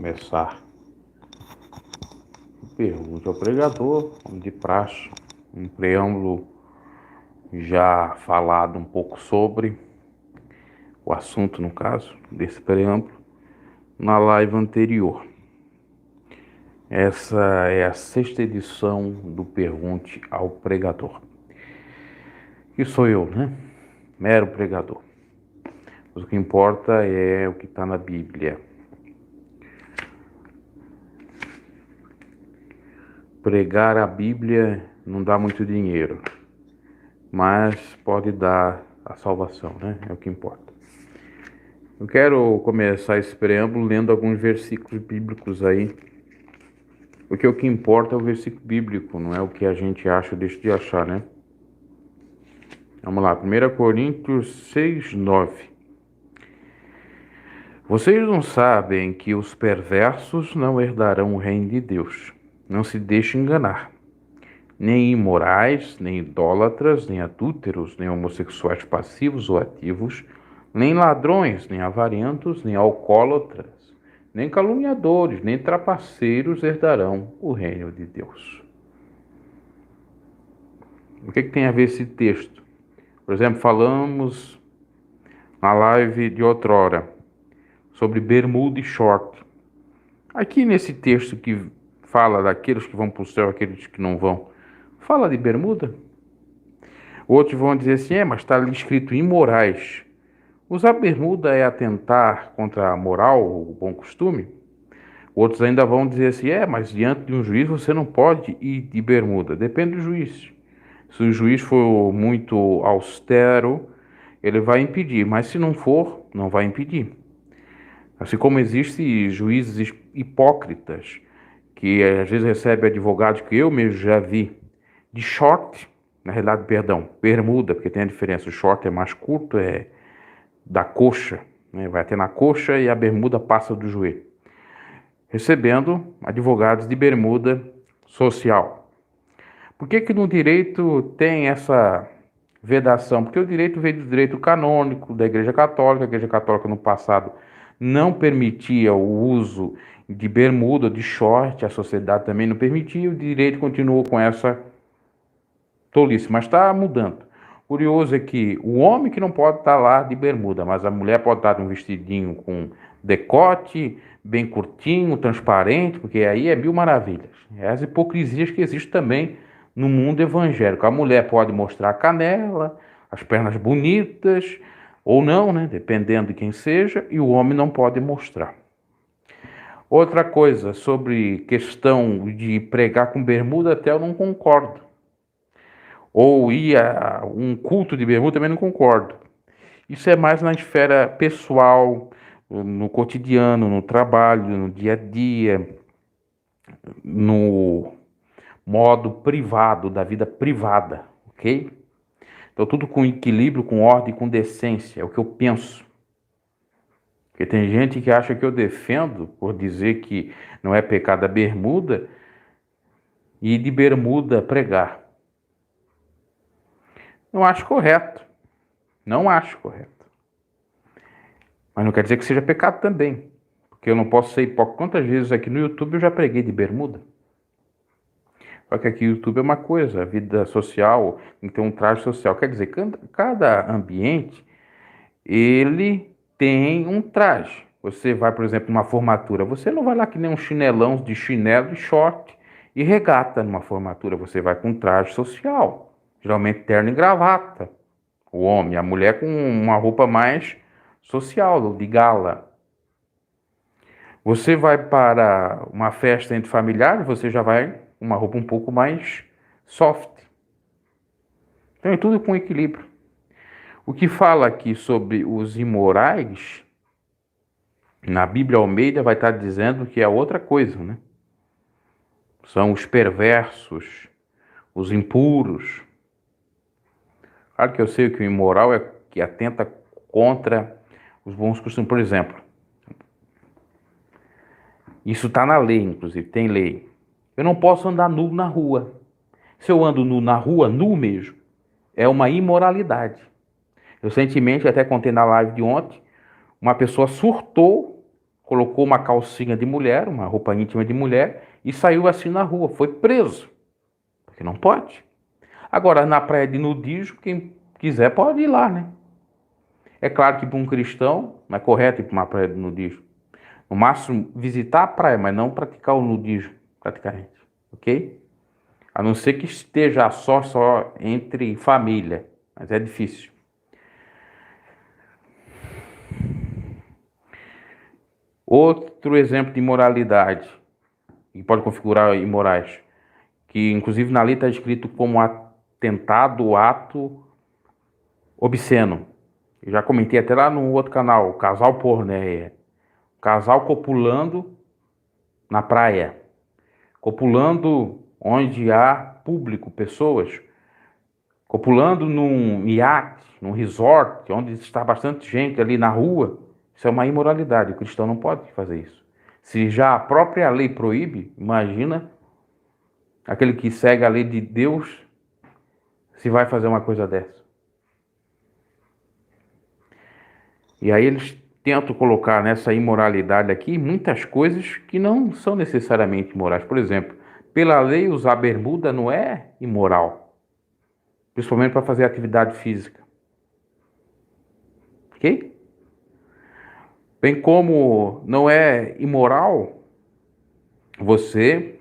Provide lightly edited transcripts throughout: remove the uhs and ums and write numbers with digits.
começar, pergunte ao pregador, como de praxe, um preâmbulo já falado um pouco sobre o assunto, no caso, desse preâmbulo, na live anterior. Essa é a 6ª edição do Pergunte ao Pregador. Que sou eu, né? Mero pregador. Mas o que importa é o que está na Bíblia. Pregar a Bíblia não dá muito dinheiro, mas pode dar a salvação, né? É o que importa. Eu quero começar esse preâmbulo lendo alguns versículos bíblicos aí, porque o que importa é o versículo bíblico, não é o que a gente acha ou deixa de achar, né? Vamos lá, 1 Coríntios 6:9. Vocês não sabem que os perversos não herdarão o reino de Deus. Não se deixe enganar. Nem imorais, nem idólatras, nem adúlteros, nem homossexuais passivos ou ativos, nem ladrões, nem avarentos, nem alcoólatras, nem caluniadores, nem trapaceiros herdarão o reino de Deus. O que tem a ver esse texto? Por exemplo, falamos na live de outrora sobre bermuda e short. Aqui nesse texto que fala daqueles que vão para o céu, aqueles que não vão, fala de bermuda? Outros vão dizer assim, mas está ali escrito imorais. Usar bermuda é atentar contra a moral, o bom costume? Outros ainda vão dizer assim, mas diante de um juiz você não pode ir de bermuda. Depende do juiz. Se o juiz for muito austero, ele vai impedir, mas se não for, não vai impedir. Assim como existem juízes hipócritas, que às vezes recebem advogados que eu mesmo já vi, de short, na realidade, perdão, bermuda, porque tem a diferença, o short é mais curto, é da coxa, né? Vai até na coxa e a bermuda passa do joelho. Recebendo advogados de bermuda social. Por que no direito tem essa vedação? Porque o direito veio do direito canônico da Igreja Católica. A Igreja Católica no passado não permitia o uso de bermuda, de short, a sociedade também não permitia, o direito continuou com essa tolice, mas está mudando. Curioso é que o homem que não pode estar lá de bermuda, mas a mulher pode estar de um vestidinho com decote, bem curtinho, transparente, porque aí é mil maravilhas. É as hipocrisias que existem também no mundo evangélico. A mulher pode mostrar a canela, as pernas bonitas, ou não, né? Dependendo de quem seja, e o homem não pode mostrar. Outra coisa, sobre questão de pregar com bermuda, até eu não concordo. Ou ir a um culto de bermuda, também não concordo. Isso é mais na esfera pessoal, no cotidiano, no trabalho, no dia a dia, no modo privado, da vida privada, ok? Então tudo com equilíbrio, com ordem, com decência, é o que eu penso. Porque tem gente que acha que eu defendo por dizer que não é pecado a bermuda e de bermuda pregar. Não acho correto. Não acho correto. Mas não quer dizer que seja pecado também. Porque eu não posso ser hipócrita. Quantas vezes aqui no YouTube eu já preguei de bermuda? Só que aqui o YouTube é uma coisa, a vida social, então um traje social. Quer dizer, cada ambiente, ele tem um traje. Você vai, por exemplo, numa formatura, você não vai lá que nem um chinelão de chinelo e short e regata numa formatura. Você vai com um traje social, geralmente terno e gravata. O homem, a mulher com uma roupa mais social, de gala. Você vai para uma festa entre familiares, você já vai com uma roupa um pouco mais soft. Então é tudo com equilíbrio. O que fala aqui sobre os imorais, na Bíblia Almeida vai estar dizendo que é outra coisa, né? São os perversos, os impuros. Claro que eu sei que o imoral é que atenta contra os bons costumes. Por exemplo, isso está na lei, inclusive, tem lei. Eu não posso andar nu na rua. Se eu ando nu na rua, nu mesmo, é uma imoralidade. Recentemente, até contei na live de ontem, uma pessoa surtou colocou uma calcinha de mulher, uma roupa íntima de mulher, e saiu assim na rua. Foi preso, porque não pode. Agora, na praia de nudismo, quem quiser pode ir lá, né? É claro que para um cristão não é correto ir para uma praia de nudismo. No máximo, visitar a praia, mas não praticar o nudismo, praticamente. Ok? A não ser que esteja só entre família. Mas é difícil. Outro exemplo de imoralidade, que pode configurar imorais, que inclusive na lei está escrito como atentado, ato obsceno. Eu já comentei até lá no outro canal, o casal pornéia. Casal copulando na praia. Copulando onde há público, pessoas. Copulando num iate, num resort, onde está bastante gente ali na rua. Isso é uma imoralidade. O cristão não pode fazer isso. Se já a própria lei proíbe, imagina aquele que segue a lei de Deus se vai fazer uma coisa dessa. E aí eles tentam colocar nessa imoralidade aqui muitas coisas que não são necessariamente imorais. Por exemplo, pela lei usar bermuda não é imoral, principalmente para fazer atividade física. Ok? Bem como não é imoral você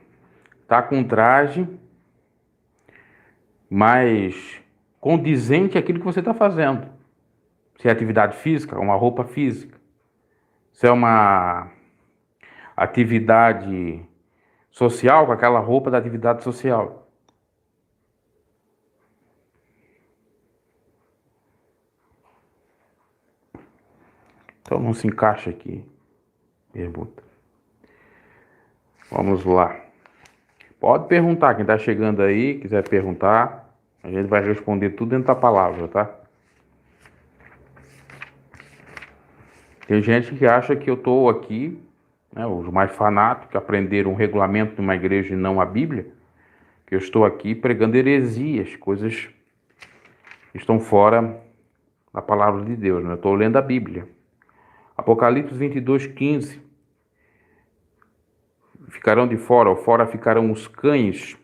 estar com um traje mais condizente àquilo que você está fazendo. Se é atividade física, uma roupa física. Se é uma atividade social, com aquela roupa da atividade social. Então não se encaixa aqui. Pergunta. Vamos lá. Pode perguntar, quem está chegando aí, quiser perguntar, a gente vai responder tudo dentro da palavra, tá? Tem gente que acha que eu estou aqui, né, os mais fanáticos, que aprenderam um regulamento de uma igreja e não a Bíblia, que eu estou aqui pregando heresias, coisas que estão fora da palavra de Deus, né? Eu estou lendo a Bíblia. Apocalipse 22:15. Ficarão de fora, ou fora ficarão os cães,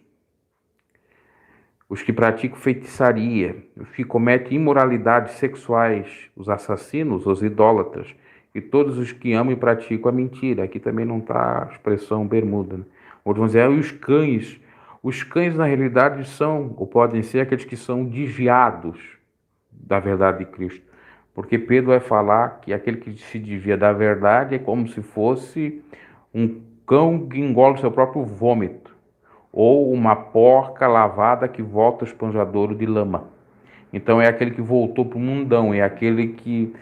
os que praticam feitiçaria, os que cometem imoralidades sexuais, os assassinos, os idólatras, e todos os que amam e praticam a mentira. Aqui também não está a expressão bermuda, né? Outros vão dizer, e os cães. Os cães, na realidade, são, ou podem ser, aqueles que são desviados da verdade de Cristo. Porque Pedro vai falar que aquele que se desvia da verdade é como se fosse um cão que engole o seu próprio vômito, ou uma porca lavada que volta ao esponjadouro de lama. Então é aquele que voltou para o mundão, é aquele que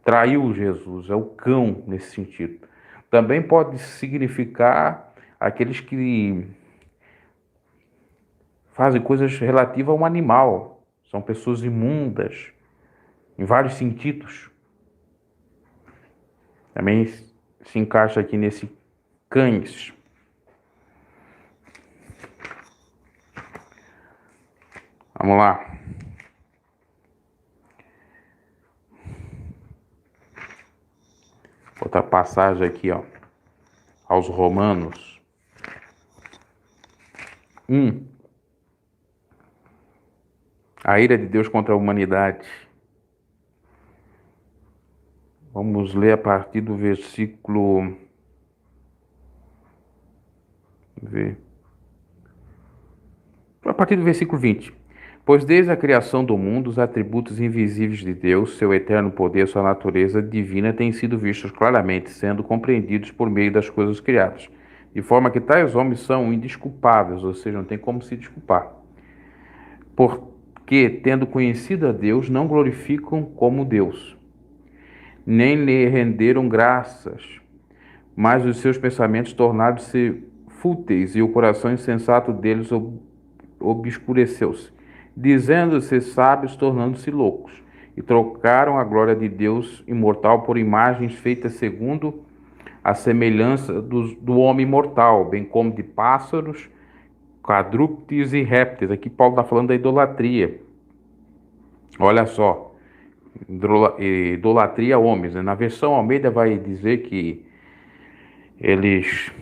traiu Jesus, é o cão nesse sentido. Também pode significar aqueles que fazem coisas relativas a um animal, são pessoas imundas, em vários sentidos. Também se encaixa aqui nesse cães. Vamos lá. Outra passagem aqui, ó. Aos Romanos 1. A ira de Deus contra a humanidade. Vamos ler a partir do versículo... A partir do versículo 20. Pois desde a criação do mundo, os atributos invisíveis de Deus, seu eterno poder, sua natureza divina, têm sido vistos claramente, sendo compreendidos por meio das coisas criadas. De forma que tais homens são indesculpáveis, ou seja, não tem como se desculpar. Porque, tendo conhecido a Deus, não glorificam como Deus, nem lhe renderam graças, mas os seus pensamentos tornaram-se fúteis e o coração insensato deles obscureceu-se, dizendo-se sábios, tornando-se loucos, e trocaram a glória de Deus imortal por imagens feitas segundo a semelhança do homem mortal, bem como de pássaros, quadrúpedes e répteis. Aqui Paulo está falando da idolatria. Olha só, idolatria a homens, né? Na versão Almeida vai dizer que eles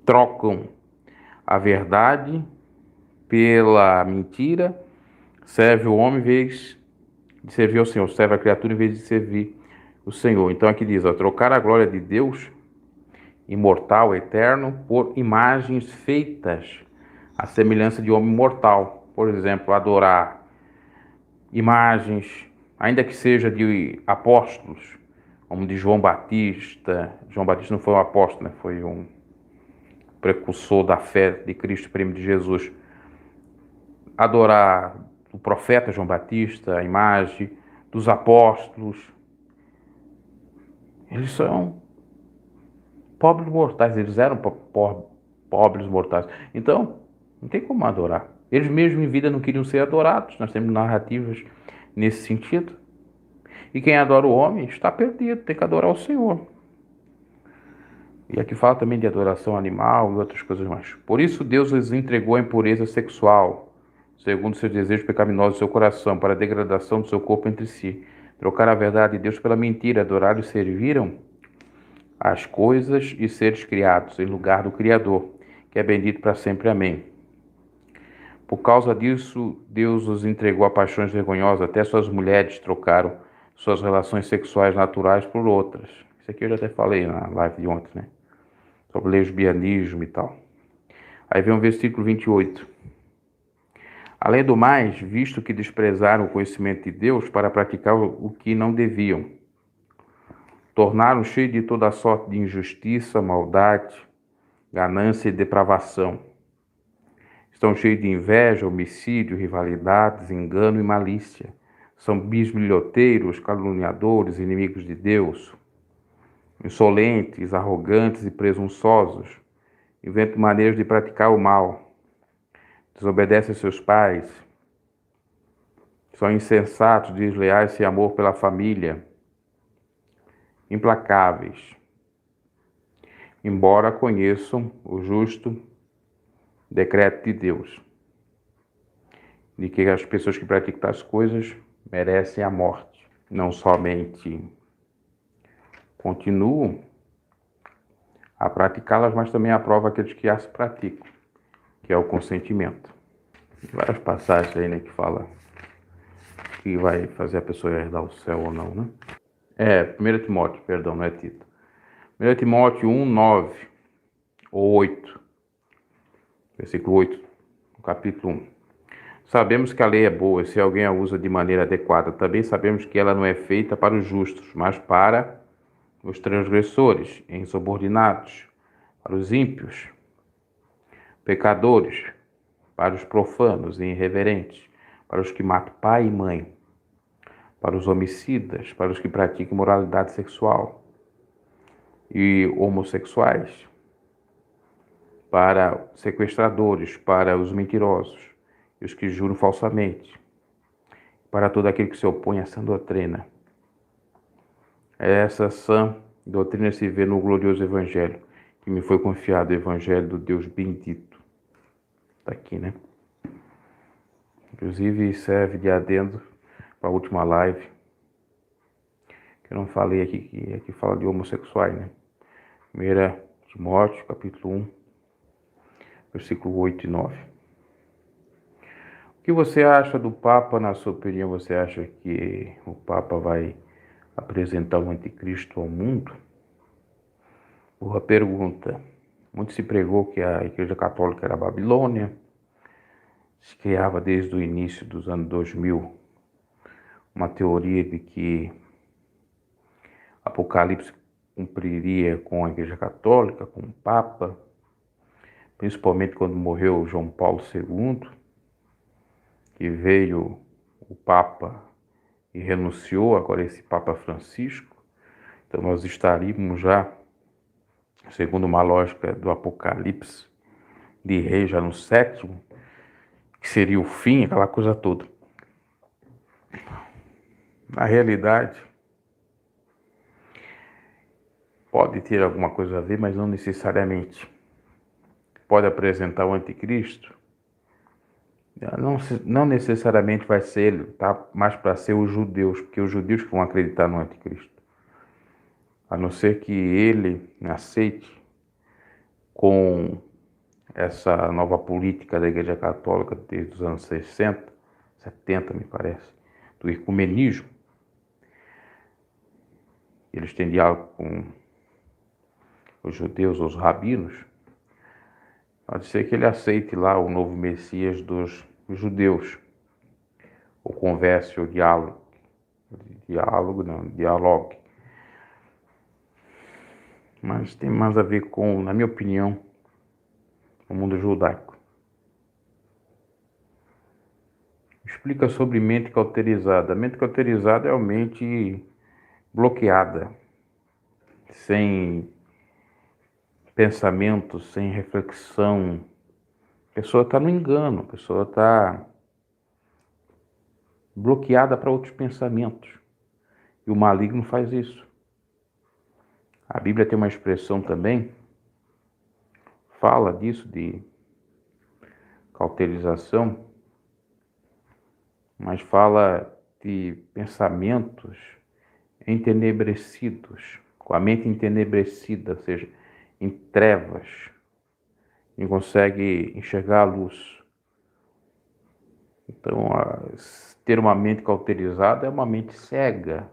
trocam a verdade pela mentira, serve o homem em vez de servir ao Senhor, serve a criatura em vez de servir o Senhor. Então aqui diz, ó, trocar a glória de Deus, imortal, eterno, por imagens feitas à semelhança de homem mortal. Por exemplo, adorar imagens, ainda que seja de apóstolos, como de João Batista. João Batista não foi um apóstolo, né? Foi um precursor da fé de Cristo, primo de Jesus. Adorar o profeta João Batista, a imagem dos apóstolos. Eles são pobres mortais, eles eram pobres mortais. Então, não tem como adorar. Eles mesmos em vida não queriam ser adorados. Nós temos narrativas nesse sentido. E quem adora o homem está perdido, tem que adorar o Senhor. E aqui fala também de adoração animal e outras coisas mais. Por isso Deus lhes entregou a impureza sexual, segundo seus desejos pecaminosos do seu coração, para a degradação do seu corpo entre si. Trocaram a verdade de Deus pela mentira, adoraram e serviram as coisas e seres criados, em lugar do Criador, que é bendito para sempre. Amém. Por causa disso, Deus os entregou a paixões vergonhosas, até suas mulheres trocaram suas relações sexuais naturais por outras. Isso aqui eu já até falei na live de ontem, né? Sobre lesbianismo e tal. Aí vem o versículo 28. Além do mais, visto que desprezaram o conhecimento de Deus para praticar o que não deviam, tornaram cheio de toda sorte de injustiça, maldade, ganância e depravação. Estão cheios de inveja, homicídio, rivalidades, engano e malícia. São bisbilhoteiros, caluniadores, inimigos de Deus, insolentes, arrogantes e presunçosos. Inventam maneiras de praticar o mal. Desobedecem seus pais. São insensatos, desleais, sem amor pela família. Implacáveis. Embora conheçam o justo decreto de Deus, de que as pessoas que praticam tais coisas merecem a morte. Não somente continuam a praticá-las, mas também aprovam aqueles que as praticam, que é o consentimento. Tem várias passagens aí, né, que fala que vai fazer a pessoa herdar o céu ou não, né? 1 Timóteo, perdão, não é Tito. 1 Timóteo 1, 9 ou 8, versículo 8, no capítulo 1. Sabemos que a lei é boa se alguém a usa de maneira adequada. Também sabemos que ela não é feita para os justos, mas para os transgressores, insubordinados, para os ímpios, pecadores, para os profanos e irreverentes, para os que matam pai e mãe, para os homicidas, para os que praticam imoralidade sexual e homossexuais, para sequestradores, para os mentirosos e os que juram falsamente, para todo aquele que se opõe a sã doutrina. Essa sã doutrina se vê no glorioso Evangelho, que me foi confiado, o Evangelho do Deus bendito. Está aqui, né? Inclusive serve de adendo para a última live, que eu não falei aqui, que aqui fala de homossexuais, né? 1 Timóteo, capítulo 1, versículo 8 e 9. O que você acha do Papa, na sua opinião? Você acha que o Papa vai apresentar o anticristo ao mundo? Boa pergunta. Muito se pregou que a Igreja Católica era a Babilônia. Se criava desde o início dos anos 2000 uma teoria de que Apocalipse cumpriria com a Igreja Católica, com o Papa, principalmente quando morreu João Paulo II, que veio o Papa e renunciou, agora esse Papa Francisco. Então nós estaríamos já, segundo uma lógica do Apocalipse, de rei já no sétimo, que seria o fim, aquela coisa toda. Na realidade, pode ter alguma coisa a ver, mas não necessariamente. Pode apresentar o anticristo Não necessariamente vai ser ele, tá? Mas para ser os judeus, porque os judeus que vão acreditar no anticristo. A não ser que ele aceite com essa nova política da Igreja Católica desde os anos 60, 70, me parece, do ecumenismo. Eles têm diálogo com os judeus, os rabinos. Pode ser que ele aceite lá o novo Messias dos judeus, ou converse, ou dialogue. Mas tem mais a ver com, na minha opinião, o mundo judaico. Explica sobre mente cauterizada. A mente cauterizada é a mente bloqueada, sem pensamento, sem reflexão. A pessoa está no engano, a pessoa está bloqueada para outros pensamentos. E o maligno faz isso. A Bíblia tem uma expressão também, fala disso, de cauterização, mas fala de pensamentos entenebrecidos, com a mente entenebrecida, ou seja, em trevas, não consegue enxergar a luz. Então, ter uma mente cauterizada é uma mente cega,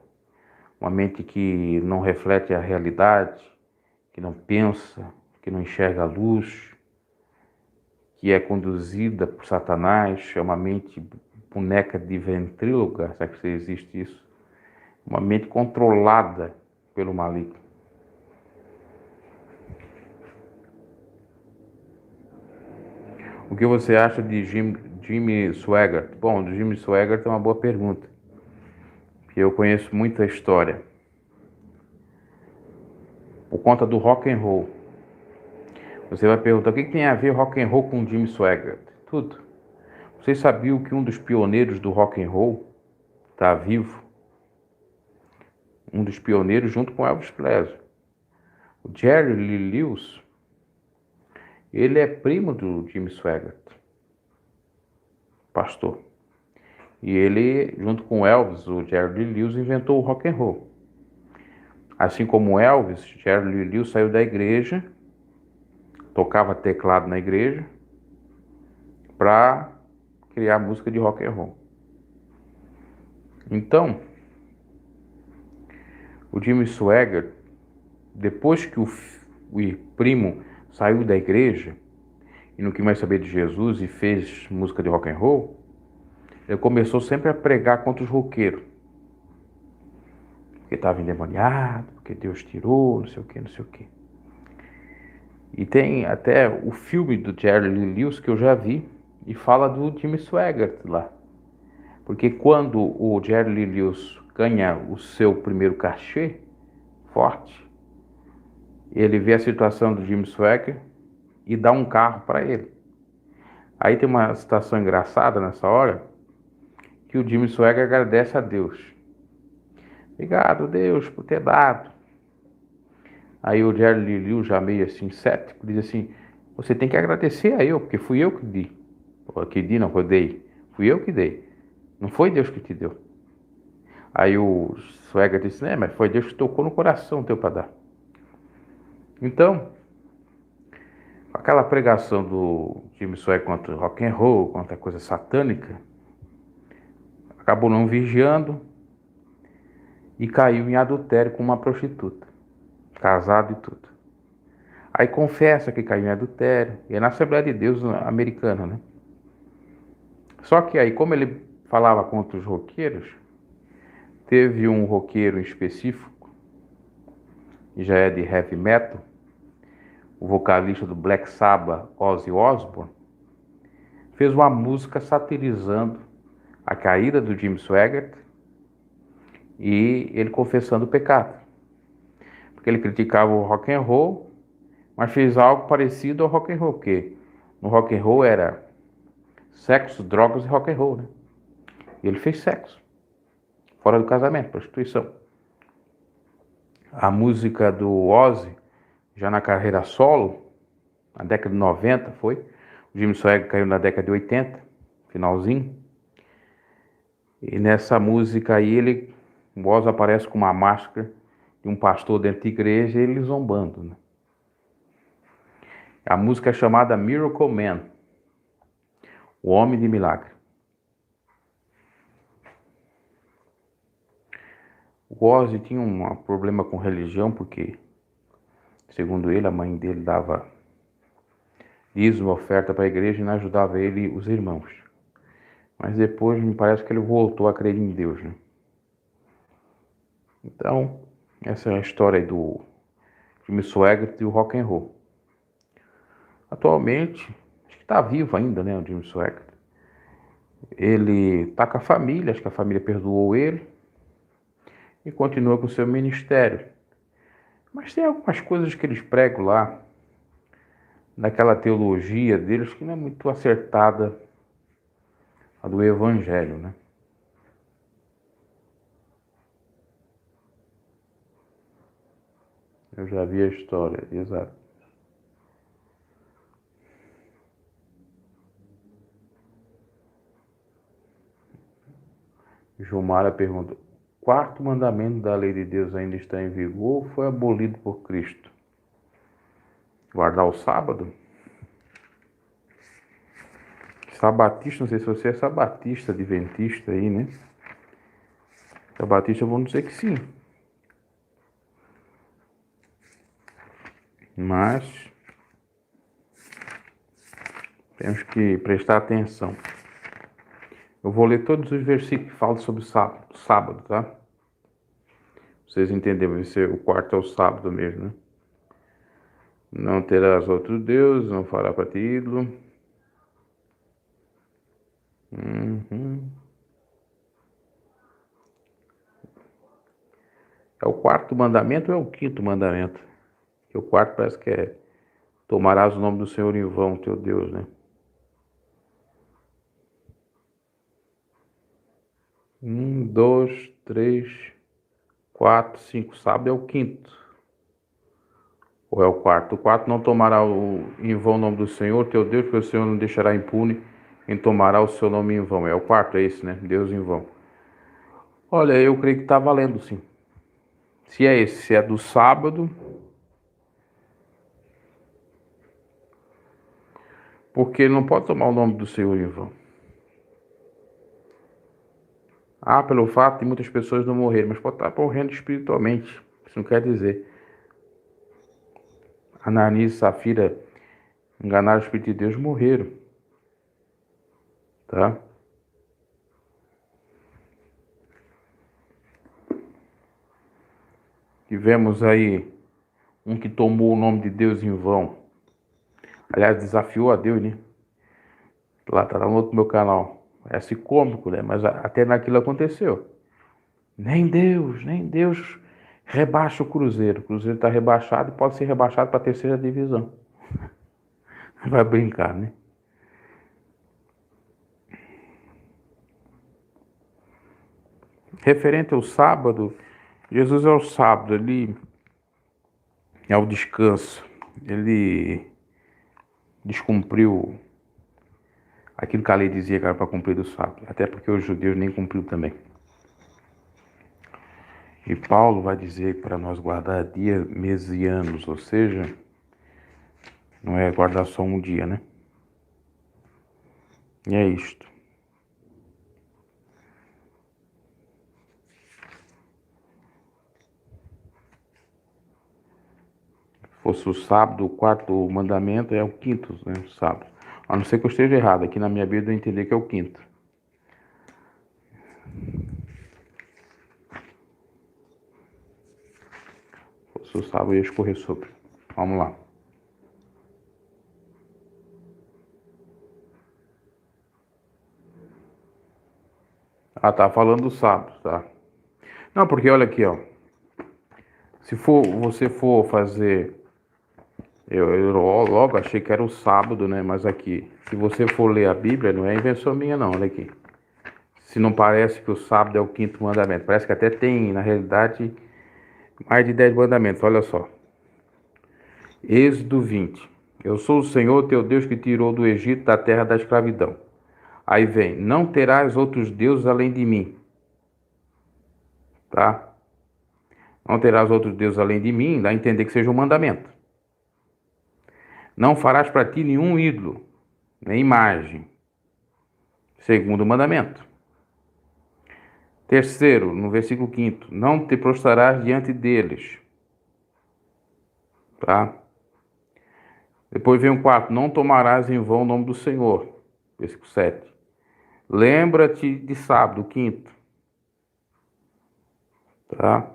uma mente que não reflete a realidade, que não pensa, que não enxerga a luz, que é conduzida por Satanás, é uma mente boneca de ventríloga, sabe que existe isso? Uma mente controlada pelo maligno. O que você acha de Jimmy Swaggart? Bom, do Jimmy Swaggart é uma boa pergunta, porque eu conheço muita história por conta do rock and roll. Você vai perguntar o que tem a ver rock and roll com Jimmy Swaggart? Tudo. Vocês sabiam que um dos pioneiros do rock and roll está vivo? Um dos pioneiros junto com Elvis Presley. O Jerry Lee Lewis, ele é primo do Jimmy Swaggart, pastor. E ele, junto com Elvis, o Jerry Lee Lewis inventou o rock and roll. Assim como Elvis, Jerry Lee Lewis saiu da igreja, tocava teclado na igreja, para criar música de rock and roll. Então, o Jimmy Swaggart, depois que o primo saiu da igreja e não quis mais saber de Jesus e fez música de rock and roll, ele começou sempre a pregar contra os roqueiros. Porque estava endemoniado, porque Deus tirou, não sei o que, não sei o que. E tem até o filme do Jerry Lee Lewis que eu já vi e fala do Jimmy Swaggart lá. Porque quando o Jerry Lee Lewis ganha o seu primeiro cachê forte, ele vê a situação do Jimmy Swaggart e dá um carro para ele. Aí tem uma situação engraçada nessa hora, que o Jimmy Swaggart agradece a Deus. Obrigado, Deus, por ter dado. Aí o Jerry Lee Lewis, já meio assim, cético, diz assim, você tem que agradecer a eu, porque fui eu que dei. Não, eu dei. Fui eu que dei. Não foi Deus que te deu. Aí o Swaggart disse, né, mas foi Deus que tocou no coração teu para dar. Então, aquela pregação do Jimmy Swaggart contra rock and roll, contra coisa satânica, acabou não vigiando e caiu em adultério com uma prostituta, casado e tudo. Aí confessa que caiu em adultério, e é na Assembleia de Deus americana, né? Só que aí, como ele falava contra os roqueiros, teve um roqueiro em específico, que já é de heavy metal, o vocalista do Black Sabbath, Ozzy Osbourne, fez uma música satirizando a caída do Jimmy Swaggart e ele confessando o pecado. Porque ele criticava o rock and roll, mas fez algo parecido ao rock and roll, porque no rock and roll era sexo, drogas e rock and roll, né? E ele fez sexo, fora do casamento, prostituição. A música do Ozzy, já na carreira solo, na década de 90 foi, o Jimmy Swaggart caiu na década de 80, finalzinho. E nessa música aí, o Oz aparece com uma máscara de um pastor dentro da igreja e ele zombando, né? A música é chamada Miracle Man, o Homem de Milagre. O Ozzy tinha um problema com religião porque, segundo ele, a mãe dele dava dízimo, oferta para a igreja e não ajudava ele e os irmãos. Mas depois me parece que ele voltou a crer em Deus, né? Então, essa é a história aí do Jimmy Swaggart e o rock and roll. Atualmente, acho que está vivo ainda, né, o Jimmy Swaggart. Ele está com a família, acho que a família perdoou ele e continua com o seu ministério. Mas tem algumas coisas que eles pregam lá, naquela teologia deles, que não é muito acertada a do evangelho, né? Eu já vi a história, exato. Gilmara pergunta: quarto mandamento da lei de Deus ainda está em vigor ou foi abolido por Cristo? Guardar o sábado? Sabatista, não sei se você é sabatista, adventista aí, né? Sabatista, vamos dizer que sim. Mas temos que prestar atenção. Eu vou ler todos os versículos que falam sobre sábado, tá? Pra vocês entenderem, vai ser o quarto é o sábado mesmo, né? Não terás outro Deus, não fará para ti ídolo. É o quarto mandamento ou é o quinto mandamento? Que o quarto parece que é: tomarás o nome do Senhor em vão, teu Deus, né? 1, 2, 3, 4, 5. Sábado é o quinto. Ou é o quarto? O quarto: não tomará em vão o nome do Senhor, teu Deus, porque o Senhor não deixará impune quem tomará o seu nome em vão. É o quarto, é esse, né? Deus em vão. Olha, eu creio que está valendo, sim. Se é esse, se é do sábado, porque não pode tomar o nome do Senhor em vão. Ah, pelo fato de muitas pessoas não morrerem, mas pode estar morrendo espiritualmente. Isso não quer dizer. Ananias e Safira enganaram o Espírito de Deus, morreram. Tá? Tivemos aí um que tomou o nome de Deus em vão. Aliás, desafiou a Deus, né? Lá tá no outro meu canal. Parece cômico, né? Mas até naquilo aconteceu. Nem Deus rebaixa o Cruzeiro. O Cruzeiro está rebaixado e pode ser rebaixado para a terceira divisão. Vai brincar, né? Referente ao sábado, Jesus é o sábado, ele é o descanso. Ele descumpriu aquilo que a lei dizia que era para cumprir do sábado. Até porque os judeus nem cumpriu também. E Paulo vai dizer para nós guardar dias, meses e anos, ou seja, não é guardar só um dia, né? E é isto. Se fosse o sábado, o quarto mandamento é o quinto, né? O sábado. A não ser que eu esteja errado. Aqui na minha Bíblia eu entendi que é o quinto. Se fosse o sábado eu ia escorrer sobre. Vamos lá. Ah, tá falando do sábado, tá? Não, porque olha aqui, ó. Se você for fazer, eu logo achei que era o sábado, né? Mas aqui, se você for ler a Bíblia, não é invenção minha, não. Olha aqui. Se não parece que o sábado é o quinto mandamento, parece que até tem, na realidade, mais de 10 mandamentos. Olha só. Êxodo 20. Eu sou o Senhor teu Deus que tirou do Egito, da terra da escravidão. Aí vem, não terás outros deuses além de mim. Tá? Não terás outros deuses além de mim, dá a entender que seja um mandamento. Não farás para ti nenhum ídolo, nem imagem. Segundo mandamento. Terceiro, no versículo 5º, não te prostrarás diante deles. Tá? Depois vem o quarto, não tomarás em vão o nome do Senhor. Versículo 7. Lembra-te de sábado, quinto. Tá?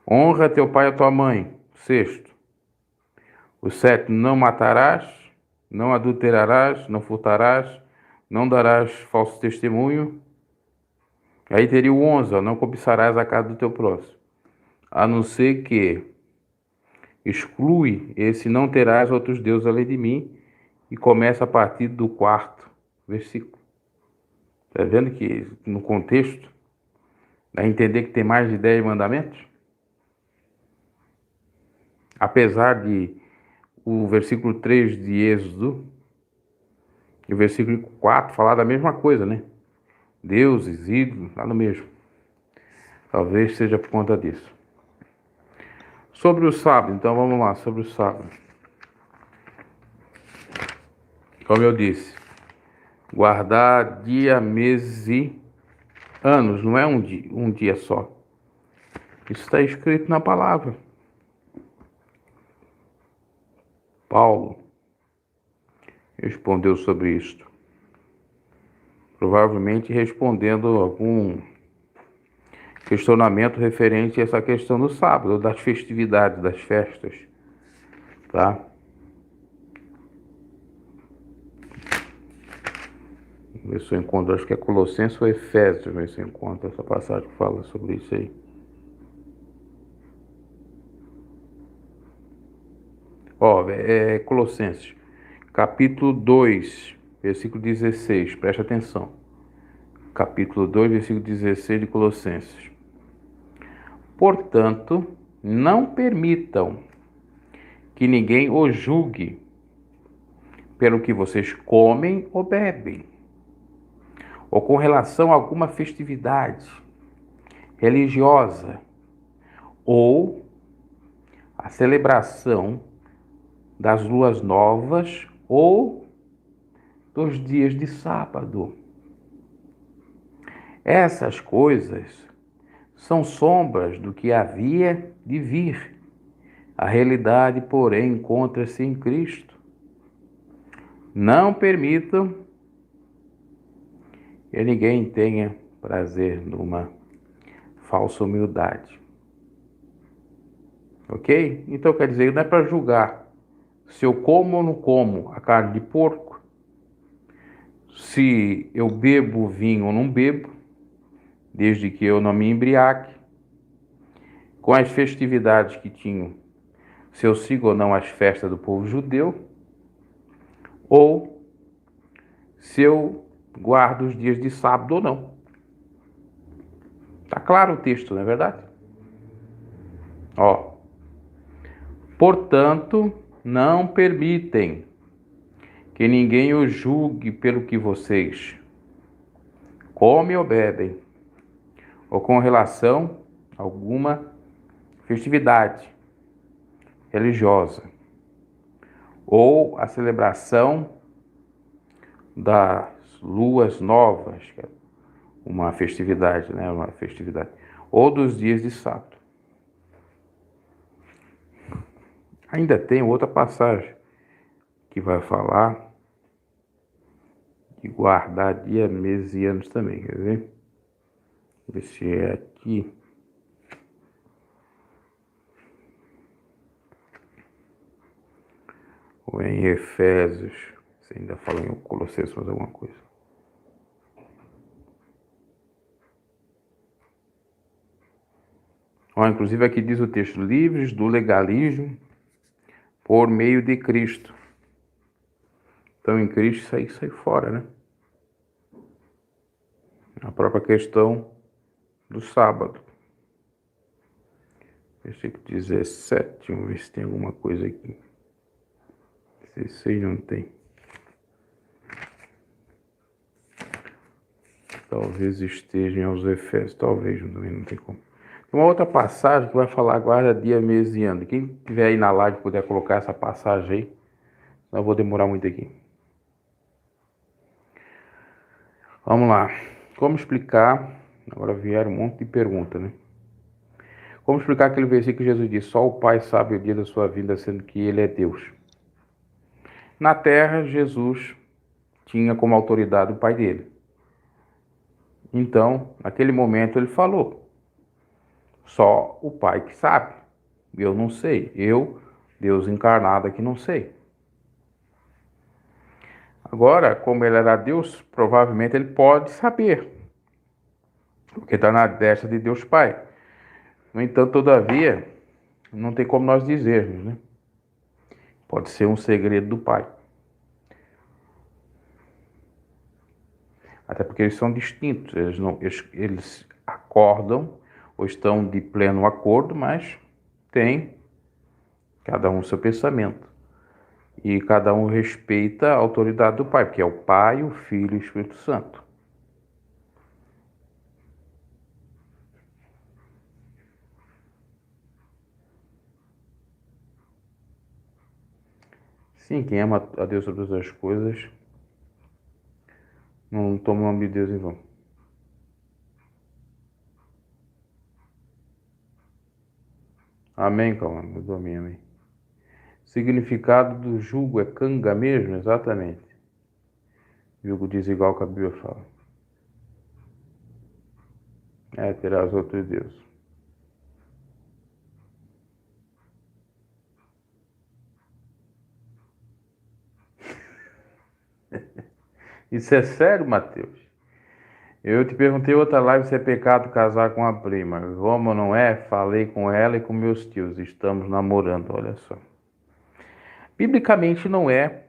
Honra teu pai e a tua mãe, sexto. O sétimo, não matarás, não adulterarás, não furtarás, não darás falso testemunho. Aí teria o 11, ó, não cobiçarás a casa do teu próximo. A não ser que exclui esse não terás outros deuses além de mim e começa a partir do quarto versículo. Está vendo que no contexto dá a entender que tem mais de 10 mandamentos? Apesar de o versículo 3 de Êxodo e o versículo 4 falar da mesma coisa, né? Deuses, ídolos, nada mesmo. Talvez seja por conta disso. Sobre o sábado, então vamos lá, sobre o sábado. Como eu disse, guardar dia, meses e anos, não é um dia só. Isso está escrito na palavra. Paulo respondeu sobre isto. Provavelmente respondendo algum questionamento referente a essa questão do sábado, das festividades, das festas. Tá? Ver se eu encontro, acho que é Colossenses ou Efésios, ver se eu encontro essa passagem que fala sobre isso aí. Ó, é Colossenses, capítulo 2, versículo 16, preste atenção. Capítulo 2, versículo 16 de Colossenses. Portanto, não permitam que ninguém os julgue pelo que vocês comem ou bebem, ou com relação a alguma festividade religiosa, ou a celebração das luas novas ou dos dias de sábado. Essas coisas são sombras do que havia de vir. A realidade, porém, encontra-se em Cristo. Não permitam que ninguém tenha prazer numa falsa humildade. Ok? Então quer dizer, não é para julgar se eu como ou não como a carne de porco, se eu bebo vinho ou não bebo, desde que eu não me embriague, com as festividades que tinham, se eu sigo ou não as festas do povo judeu, ou se eu guardo os dias de sábado ou não. Tá claro o texto, não é verdade? Ó, portanto, não permitem que ninguém os julgue pelo que vocês comem ou bebem, ou com relação a alguma festividade religiosa, ou a celebração das luas novas, que é uma festividade, né? Uma festividade, ou dos dias de sábado. Ainda tem outra passagem que vai falar de guardar dia, meses e anos também, quer ver? Ver se é aqui. Ou em Efésios. Você ainda fala em Colossenses, mais alguma coisa. Ó, inclusive aqui diz o texto, livres do legalismo por meio de Cristo. Então em Cristo isso aí sai fora, né? A própria questão do sábado. Versículo 17, vamos ver se tem alguma coisa aqui. 16 não tem. Talvez esteja em aos Efésios, talvez, não tem como. Tem uma outra passagem que vai falar guarda dia, mês e ano. Quem tiver aí na live puder colocar essa passagem aí, não vou demorar muito aqui. Vamos lá. Como explicar? Agora vieram um monte de perguntas, né? Como explicar aquele versículo que Jesus diz: só o Pai sabe o dia da sua vinda, sendo que Ele é Deus? Na terra, Jesus tinha como autoridade o Pai dele. Então, naquele momento, ele falou: só o Pai que sabe. Eu não sei. Eu, Deus encarnado, aqui não sei. Agora, como ele era Deus, provavelmente ele pode saber, porque está na destra de Deus Pai. No entanto, todavia, não tem como nós dizermos, né? Pode ser um segredo do Pai. Até porque eles são distintos, eles acordam ou estão de pleno acordo, mas tem cada um o seu pensamento. E cada um respeita a autoridade do Pai, porque é o Pai, o Filho e o Espírito Santo. Sim, quem ama a Deus sobre todas as coisas não toma o nome de Deus em vão. Amém, calma, eu dou amém. Significado do jugo é canga mesmo? Exatamente. Jugo desigual que a Bíblia fala. Terás outro Deus. Isso é sério, Mateus? Eu te perguntei em outra live se é pecado casar com a prima. Como não é? Falei com ela e com meus tios. Estamos namorando, olha só. Biblicamente não é,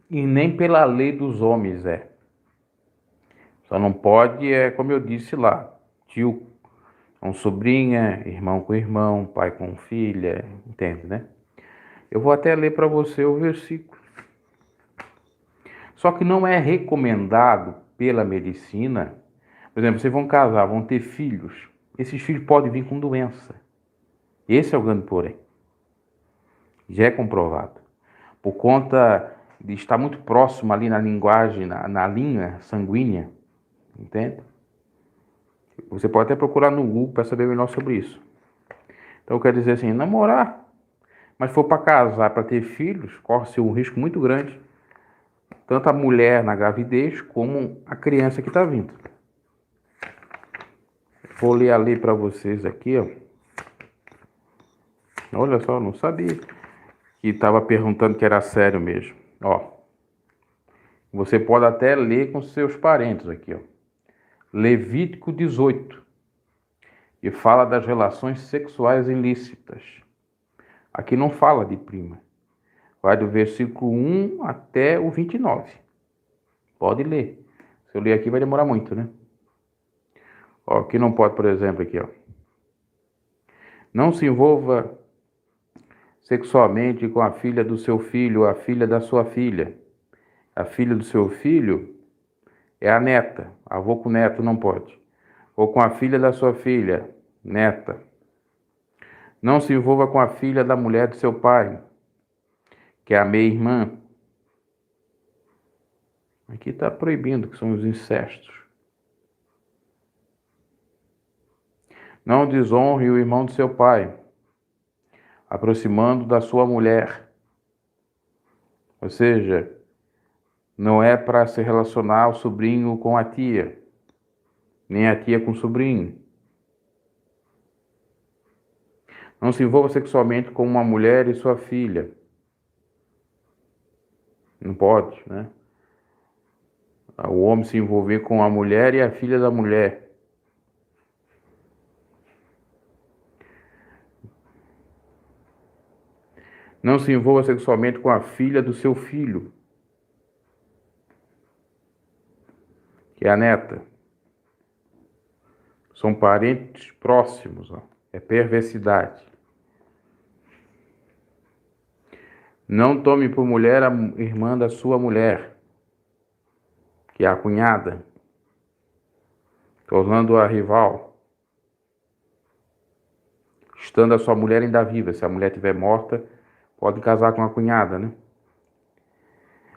e nem pela lei dos homens é. Só não pode, como eu disse lá, tio com sobrinha, irmão com irmão, pai com filha, entende, né? Eu vou até ler para você o versículo. Só que não é recomendado pela medicina. Por exemplo, vocês vão casar, vão ter filhos. Esses filhos podem vir com doença. Esse é o grande porém. Já é comprovado. Por conta de estar muito próximo ali na linguagem, na linha sanguínea, entende? Você pode até procurar no Google para saber melhor sobre isso. Então, quer dizer assim, namorar, mas for para casar, para ter filhos, corre-se um risco muito grande. Tanto a mulher na gravidez, como a criança que está vindo. Vou ler a lei para vocês aqui, ó. Olha só, não sabia que estava perguntando que era sério mesmo. Ó, você pode até ler com seus parentes aqui, ó. Levítico 18, que fala das relações sexuais ilícitas. Aqui não fala de prima. Vai do versículo 1 até o 29. Pode ler. Se eu ler aqui vai demorar muito, né? Ó, aqui não pode, por exemplo, aqui, ó. Não se envolva sexualmente com a filha do seu filho, a filha da sua filha. A filha do seu filho é a neta. Avô com neto não pode. Ou com a filha da sua filha, neta. Não se envolva com a filha da mulher do seu pai, que é a meia-irmã. Aqui está proibindo, que são os incestos. Não desonre o irmão do seu pai, aproximando da sua mulher. Ou seja, não é para se relacionar o sobrinho com a tia, nem a tia com o sobrinho. Não se envolva sexualmente com uma mulher e sua filha. Não pode, né? O homem se envolver com a mulher e a filha da mulher. Não se envolva sexualmente com a filha do seu filho, que é a neta. São parentes próximos, ó. É perversidade. Não tome por mulher a irmã da sua mulher, que é a cunhada. tornando-a rival, estando a sua mulher ainda viva. Se a mulher estiver morta, pode casar com a cunhada, né?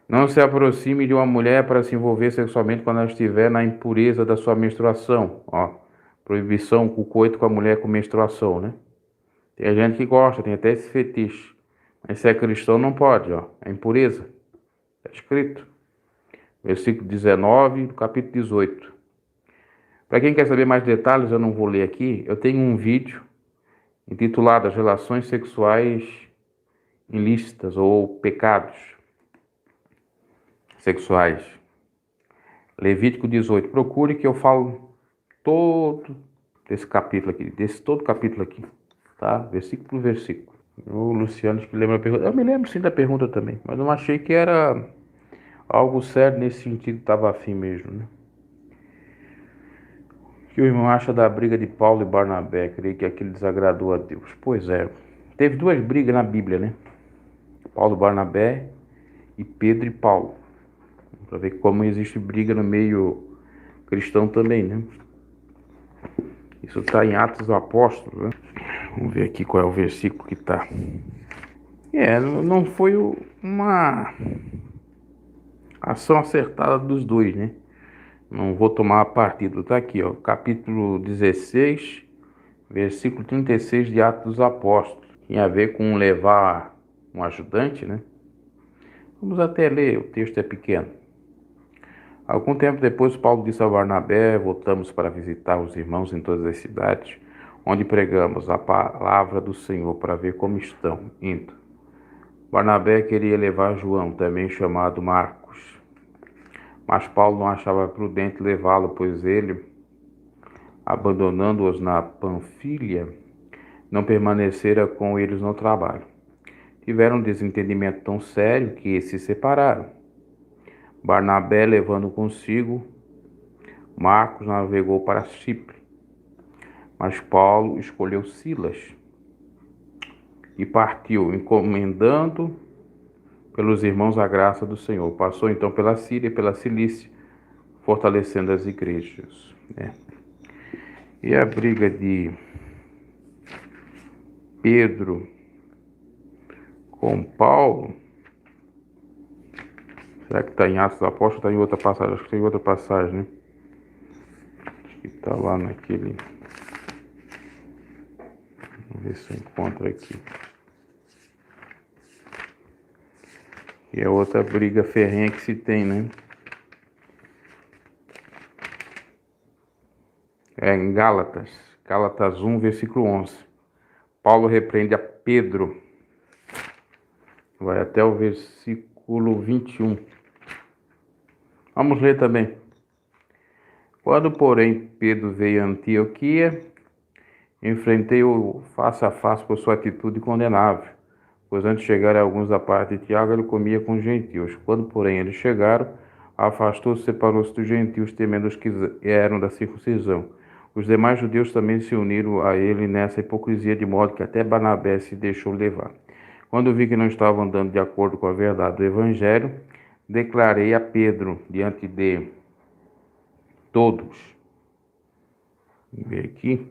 Não se aproxime de uma mulher para se envolver sexualmente quando ela estiver na impureza da sua menstruação. Ó, proibição o coito com a mulher com menstruação, né? Tem gente que gosta, tem até esse fetiche. Mas se é cristão não pode, ó. É impureza. Está escrito. Versículo 19 do capítulo 18. Para quem quer saber mais detalhes, eu não vou ler aqui. Eu tenho um vídeo intitulado As Relações Sexuais Ilícitas ou Pecados Sexuais. Levítico 18. Procure que eu falo todo desse capítulo aqui, todo capítulo aqui, tá? Versículo por versículo. O Luciano acho que lembra a pergunta. Eu me lembro sim da pergunta também, mas não achei que era algo sério nesse sentido, estava afim mesmo, né? O que o irmão acha da briga de Paulo e Barnabé? Creio que aquilo desagradou a Deus. Pois é, teve duas brigas na Bíblia, né? Paulo e Barnabé e Pedro e Paulo. Para ver como existe briga no meio cristão também, né? Isso está em Atos dos Apóstolos, né? Vamos ver aqui qual é o versículo que está. Não foi uma ação acertada dos dois, né? Não vou tomar partido. Está aqui, ó, capítulo 16, versículo 36 de Atos dos Apóstolos. Tem a ver com levar um ajudante, né? Vamos até ler, o texto é pequeno. Algum tempo depois, Paulo disse a Barnabé: voltamos para visitar os irmãos em todas as cidades, onde pregamos a palavra do Senhor, para ver como estão indo. Barnabé queria levar João, também chamado Marcos, mas Paulo não achava prudente levá-lo, pois ele, abandonando-os na Panfilha, não permanecera com eles no trabalho. Tiveram um desentendimento tão sério que se separaram. Barnabé, levando consigo Marcos, navegou para Chipre, mas Paulo escolheu Silas e partiu, encomendando pelos irmãos a graça do Senhor. Passou então pela Síria e pela Cilícia, fortalecendo as igrejas, né? E a briga de Pedro com Paulo, será que está em Atos dos Apóstolos? Está em outra passagem, acho que tem outra passagem, né? Acho que está lá naquele... Vamos ver se eu encontro aqui. E é outra briga ferrenha que se tem, né? É em Gálatas 1, versículo 11. Paulo repreende a Pedro. Vai até o versículo 21. Vamos ler também. Quando, porém, Pedro veio a Antioquia, enfrentei-o face a face por sua atitude condenável, pois antes de chegarem alguns da parte de Tiago, ele comia com os gentios. Quando, porém, eles chegaram, afastou-se e separou-se dos gentios, temendo os que eram da circuncisão. Os demais judeus também se uniram a ele nessa hipocrisia, de modo que até Barnabé se deixou levar. Quando vi que não estavam andando de acordo com a verdade do Evangelho, declarei a Pedro diante de todos. Vamos ver aqui.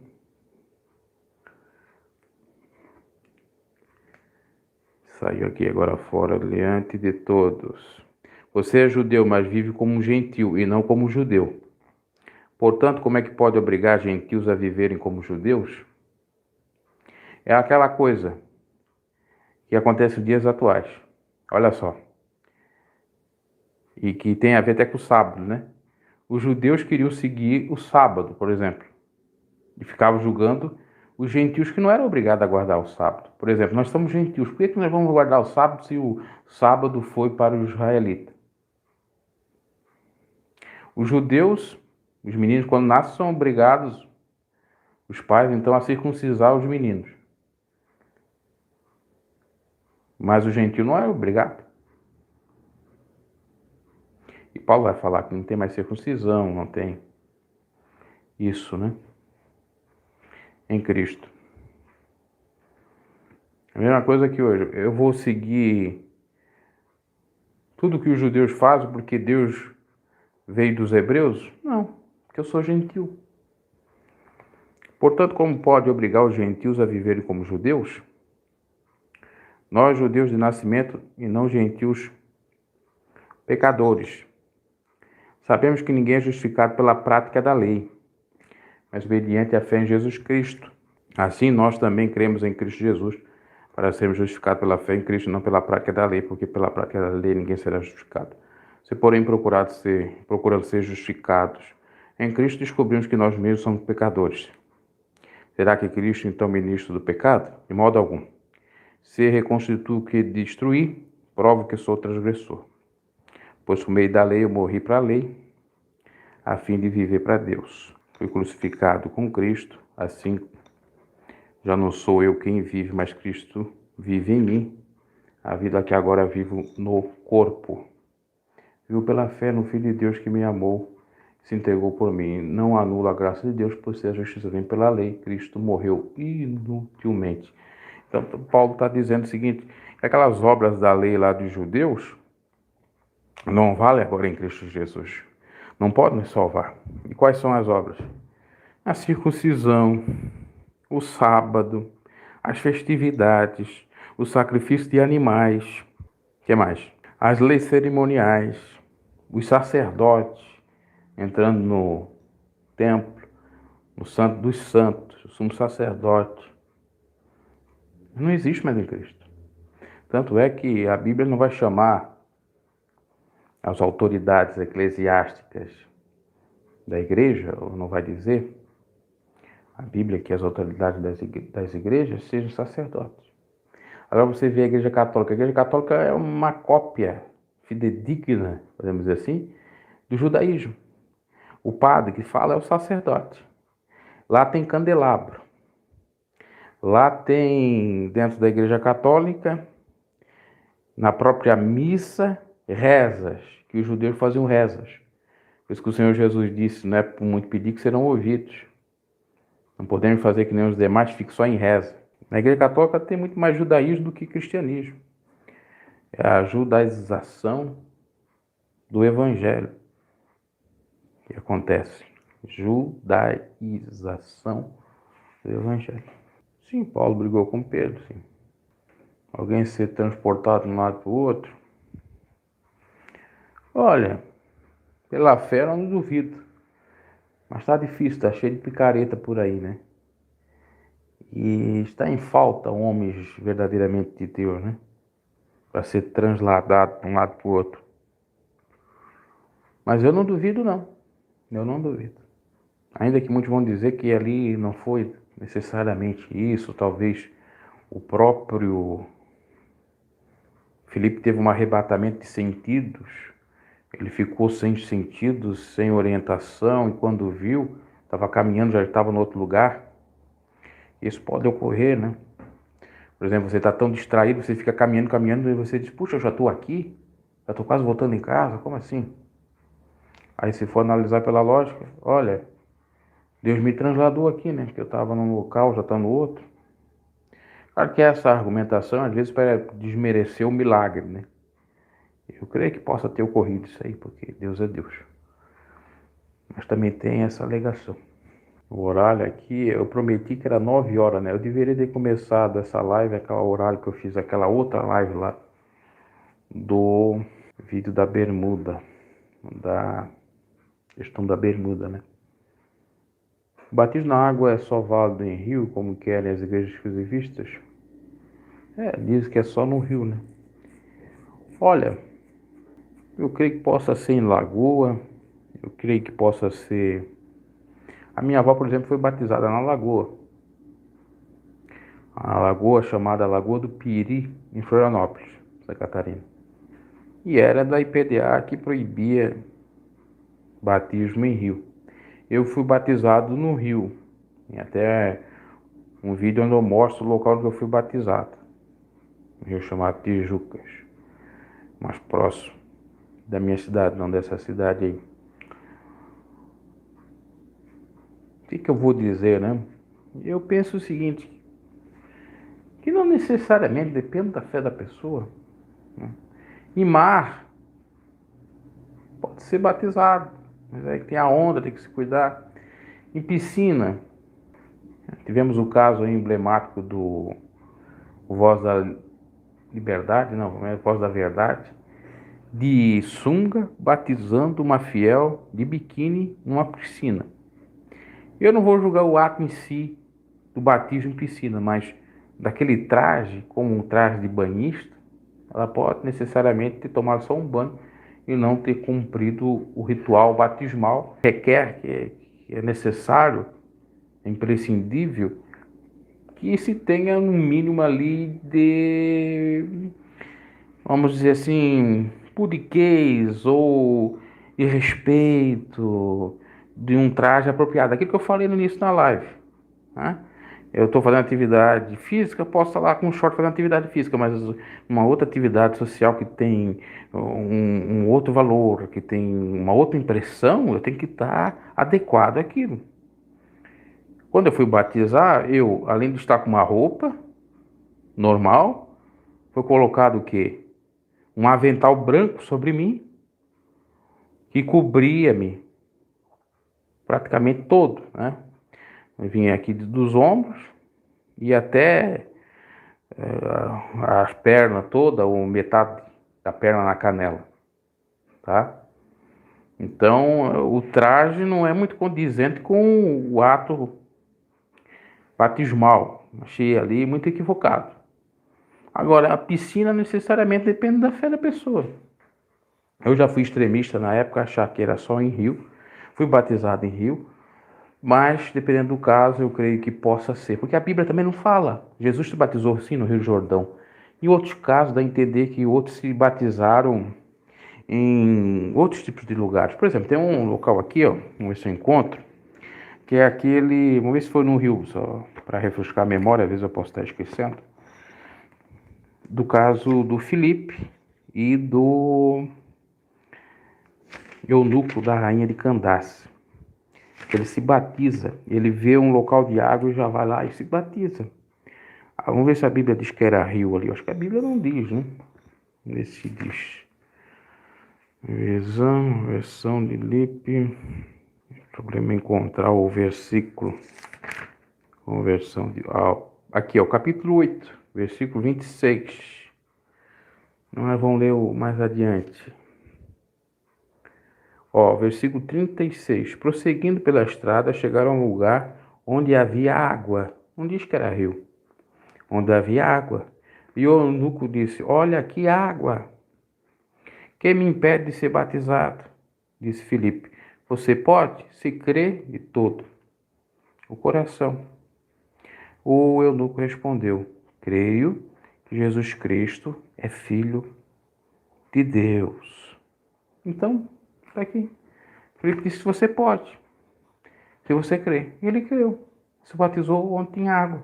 Saiu aqui agora fora, diante de todos. Você é judeu, mas vive como um gentil e não como judeu. Portanto, como é que pode obrigar gentios a viverem como judeus? É aquela coisa que acontece nos dias atuais. Olha só. E que tem a ver até com o sábado, né? Os judeus queriam seguir o sábado, por exemplo. E ficavam julgando os gentios que não eram obrigados a guardar o sábado. Por exemplo, nós somos gentios. Por que nós vamos guardar o sábado se o sábado foi para os israelitas? Os judeus, os meninos, quando nascem, são obrigados, os pais, então, a circuncisar os meninos. Mas o gentio não é obrigado. E Paulo vai falar que não tem mais circuncisão, não tem isso, né? Em Cristo. A mesma coisa que hoje. Eu vou seguir tudo que os judeus fazem porque Deus veio dos hebreus? Não, porque eu sou gentil. Portanto, como pode obrigar os gentios a viverem como judeus? Nós, judeus de nascimento e não gentios pecadores. Sabemos que ninguém é justificado pela prática da lei, mas mediante a fé em Jesus Cristo. Assim, nós também cremos em Cristo Jesus, para sermos justificados pela fé em Cristo, não pela prática da lei, porque pela prática da lei ninguém será justificado. Se, porém, procurando ser justificados em Cristo, descobrimos que nós mesmos somos pecadores. Será que Cristo, então, é ministro do pecado? De modo algum. Se reconstituo o que destruí, provo que sou transgressor. Pois por meio da lei eu morri para a lei, a fim de viver para Deus. Fui crucificado com Cristo, assim já não sou eu quem vive, mas Cristo vive em mim. A vida que agora vivo no corpo. Vivo pela fé no Filho de Deus que me amou, se entregou por mim. Não anula a graça de Deus, pois se a justiça vem pela lei, Cristo morreu inutilmente. Então, Paulo está dizendo o seguinte, que aquelas obras da lei lá dos judeus não valem agora em Cristo Jesus. Não podem nos salvar. E quais são as obras? A circuncisão, o sábado, as festividades, o sacrifício de animais. O que mais? As leis cerimoniais, os sacerdotes entrando no templo, no Santo dos Santos, o sumo sacerdote. Não existe mais em Cristo. Tanto é que a Bíblia não vai chamar as autoridades eclesiásticas da igreja, ou não vai dizer a Bíblia que as autoridades das igrejas sejam sacerdotes. Agora você vê a Igreja Católica. A Igreja Católica é uma cópia fidedigna, podemos dizer assim, do judaísmo. O padre que fala é o sacerdote. Lá tem candelabro. Lá tem, dentro da Igreja Católica, na própria missa, rezas, que os judeus faziam rezas. Por isso que o Senhor Jesus disse, não é por muito pedir que serão ouvidos. Não podemos fazer que nem os demais, fique só em reza. Na Igreja Católica tem muito mais judaísmo do que cristianismo. É a judaização do Evangelho que acontece. Judaização do Evangelho. Sim, Paulo brigou com Pedro, sim. Alguém ser transportado de um lado para o outro. Olha, pela fé eu não duvido. Mas está difícil, está cheio de picareta por aí, né? E está em falta homens verdadeiramente de Deus, né? Para ser transladado de um lado para o outro. Mas eu não duvido, não. Eu não duvido. Ainda que muitos vão dizer que ali não foi necessariamente isso, talvez o próprio Filipe teve um arrebatamento de sentidos. Ele ficou sem sentidos, sem orientação, e quando viu, estava caminhando, já estava em outro lugar. Isso pode ocorrer, né? Por exemplo, você está tão distraído, você fica caminhando, e você diz, puxa, eu já estou aqui, já estou quase voltando em casa, como assim? Aí se for analisar pela lógica, olha, Deus me transladou aqui, né? Porque eu estava num local, já está no outro. Claro que essa argumentação, às vezes, para desmerecer o milagre, né? Eu creio que possa ter ocorrido isso aí, porque Deus é Deus. Mas também tem essa alegação. O horário aqui, eu prometi que era 9 horas, né? Eu deveria ter começado essa live, aquele horário que eu fiz, aquela outra live lá, do vídeo da bermuda, da questão da bermuda, né? O batismo na água é só válido em rio, como querem as igrejas exclusivistas? Diz que é só no rio, né? Olha, eu creio que possa ser em lagoa, eu creio que possa ser... A minha avó, por exemplo, foi batizada na lagoa. A lagoa chamada Lagoa do Piri, em Florianópolis, Santa Catarina. E era da IPDA que proibia batismo em rio. Eu fui batizado no rio. Tem até um vídeo onde eu mostro o local onde eu fui batizado. Um rio chamado Tijucas. Mais próximo da minha cidade, não dessa cidade aí. O que eu vou dizer, né? Eu penso o seguinte, que não necessariamente depende da fé da pessoa, né? Em mar, pode ser batizado, mas aí tem a onda, tem que se cuidar. Em piscina, Tivemos o caso emblemático do Voz da Liberdade, não, é Voz da Verdade, de sunga batizando uma fiel de biquíni numa piscina. Eu não vou julgar o ato em si do batismo em piscina, mas daquele traje, como um traje de banhista, ela pode necessariamente ter tomado só um banho e não ter cumprido o ritual batismal. Requer que é necessário, é imprescindível, que se tenha um mínimo ali de, vamos dizer assim, pudicez ou de respeito, de um traje apropriado. Aquilo que eu falei no início da live, né? Eu estou fazendo atividade física, posso estar lá com um short fazendo atividade física, mas uma outra atividade social que tem um outro valor, que tem uma outra impressão, eu tenho que estar adequado àquilo. Quando eu fui batizar, eu, além de estar com uma roupa normal, foi colocado o quê? Um avental branco sobre mim, que cobria-me praticamente todo, né? Eu vinha aqui dos ombros e até as pernas toda, ou metade da perna na canela, tá? Então, o traje não é muito condizente com o ato batismal. Achei ali muito equivocado. Agora, a piscina necessariamente depende da fé da pessoa. Eu já fui extremista na época, achar que era só em Rio. Fui batizado em Rio, mas dependendo do caso, eu creio que possa ser. Porque a Bíblia também não fala. Jesus se batizou sim no Rio Jordão. Em outros casos, dá a entender que outros se batizaram em outros tipos de lugares. Por exemplo, tem um local aqui, ó, vamos ver se eu encontro, que é aquele, vamos ver se foi no Rio, só para refrescar a memória, às vezes eu posso estar esquecendo, do caso do Filipe e do eunuco da rainha de Candace. Ele se batiza, ele vê um local de água e já vai lá e se batiza. Vamos ver se a Bíblia diz que era rio ali. Acho que a Bíblia não diz, né? Vamos ver se diz. Versão de Lipe. O problema é encontrar o versículo. Conversão de. Aqui, ó, capítulo 8, versículo 26. Nós vamos ler mais adiante. Ó, versículo 36. Prosseguindo pela estrada, chegaram a um lugar onde havia água. Não diz que era rio. Onde havia água. E o eunuco disse: Olha aqui água. Quem me impede de ser batizado? Disse Filipe. Você pode, se crê de todo o coração. O eunuco respondeu: Creio que Jesus Cristo é Filho de Deus. Então, está aqui. Filipe disse: Você pode, se você crê. E ele creu. Se batizou onde tinha água.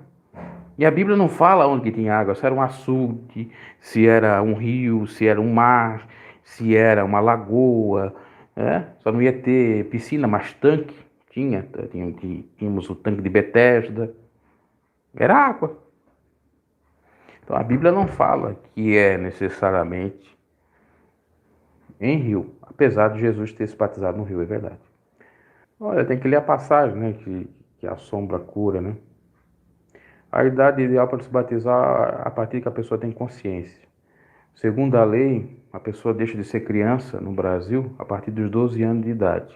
E a Bíblia não fala onde que tinha água, se era um açude, se era um rio, se era um mar, se era uma lagoa, né? Só não ia ter piscina, mas tanque. Tínhamos o tanque de Betesda. Era água. Então a Bíblia não fala que é necessariamente em rio, apesar de Jesus ter se batizado no rio, é verdade. Olha, tem que ler a passagem, né, que a sombra cura, né? A idade ideal para se batizar a partir que a pessoa tem consciência. Segundo a lei, a pessoa deixa de ser criança no Brasil a partir dos 12 anos de idade.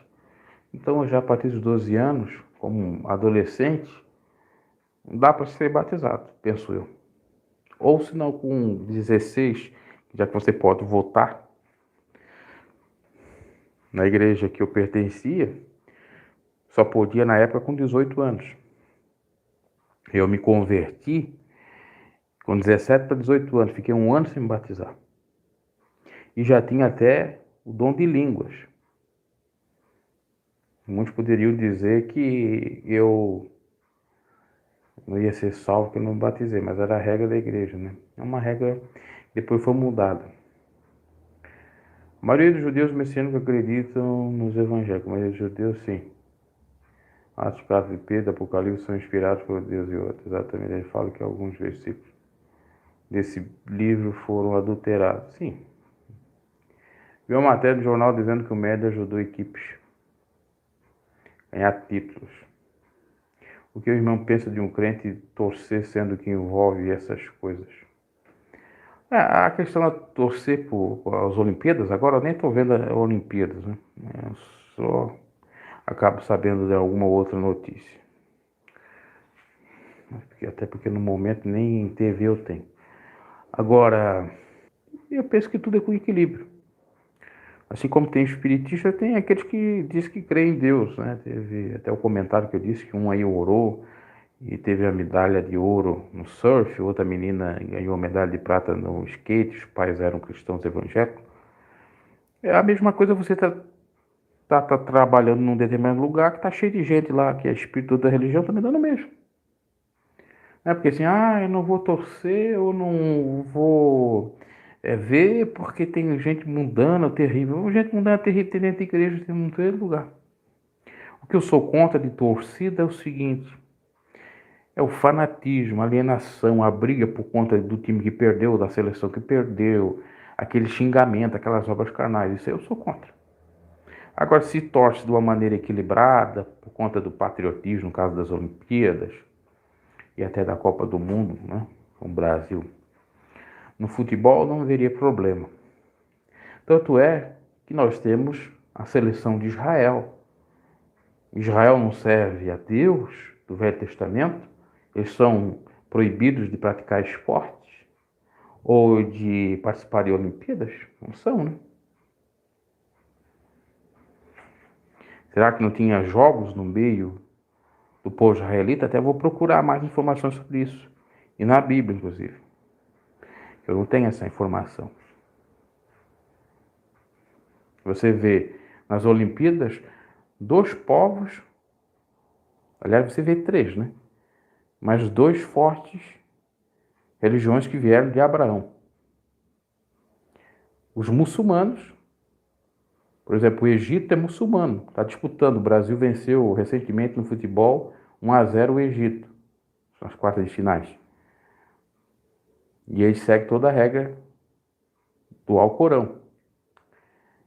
Então, já a partir dos 12 anos, como adolescente, dá para ser batizado, penso eu. Ou se não, com 16, já que você pode votar na igreja que eu pertencia, só podia na época com 18 anos. Eu me converti com 17 para 18 anos, fiquei um ano sem me batizar. E já tinha até o dom de línguas. Muitos poderiam dizer que eu não ia ser salvo porque eu não me batizei, mas era a regra da igreja, né? É uma regra que depois foi mudada. A maioria dos judeus messiânicos acreditam nos evangélicos, a maioria dos judeus sim. Atos 4 de Pedro, Apocalipse são inspirados por Deus e outros. Exatamente, ele fala que alguns versículos desse livro foram adulterados. Sim. Vi uma matéria no jornal dizendo que o Médio ajudou equipes a ganhar títulos. O que o irmão pensa de um crente torcer sendo que envolve essas coisas? A questão de torcer por as Olimpíadas, agora eu nem estou vendo as Olimpíadas, né? Eu só acabo sabendo de alguma outra notícia. Até porque no momento nem em TV eu tenho. Agora, eu penso que tudo é com equilíbrio. Assim como tem espiritista, tem aqueles que dizem que creem em Deus, né? Teve até o comentário que eu disse que um aí orou e teve a medalha de ouro no surf, outra menina ganhou a medalha de prata no skate, os pais eram cristãos evangélicos. É a mesma coisa você tá trabalhando num determinado lugar que tá cheio de gente lá que é espírito da religião, também dando o mesmo. Não é porque assim, eu não vou torcer, eu não vou ver porque tem gente mundana, terrível. Gente mundana, terrível, tem dentro da igreja, tem em todo lugar. O que eu sou contra de torcida é o seguinte: é o fanatismo, a alienação, a briga por conta do time que perdeu, da seleção que perdeu, aquele xingamento, aquelas obras carnais. Isso aí eu sou contra. Agora, se torce de uma maneira equilibrada, por conta do patriotismo, no caso das Olimpíadas e até da Copa do Mundo, né, com o Brasil, no futebol não haveria problema. Tanto é que nós temos a seleção de Israel. Israel não serve a Deus do Velho Testamento, eles são proibidos de praticar esportes ou de participar de Olimpíadas? Não são, né? Será que não tinha jogos no meio do povo israelita? Até vou procurar mais informações sobre isso. E na Bíblia, inclusive. Eu não tenho essa informação. Você vê nas Olimpíadas 2 povos, aliás, você vê 3, né? Mas 2 fortes religiões que vieram de Abraão. Os muçulmanos, por exemplo, o Egito é muçulmano, está disputando. O Brasil venceu recentemente no futebol 1-0 o Egito, nas quartas de finais. E eles seguem toda a regra do Alcorão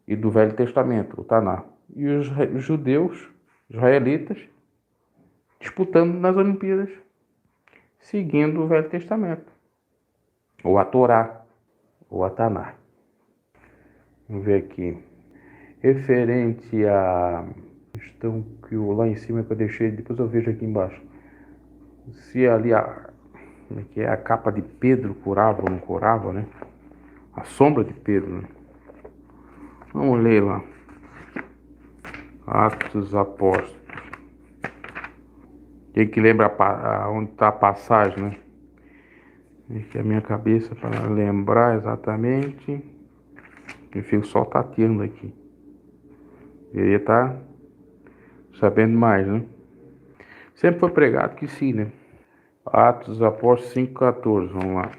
e do Velho Testamento, o Taná. E os judeus, israelitas, disputando nas Olimpíadas, seguindo o Velho Testamento, ou a Torá, ou a Taná. Vamos ver aqui. Referente à questão que lá em cima que eu deixei, depois eu vejo aqui embaixo. Se ali como é que é, a capa de Pedro curava ou não curava, né? A sombra de Pedro, né? Vamos ler lá. Atos dos Apóstolos. Quem que lembra onde está a passagem, né? Aqui a minha cabeça para lembrar exatamente. Eu fico só tateando aqui. Deveria estar sabendo mais, né? Sempre foi pregado que sim, né? Atos dos Apóstolos 5,14, vamos lá.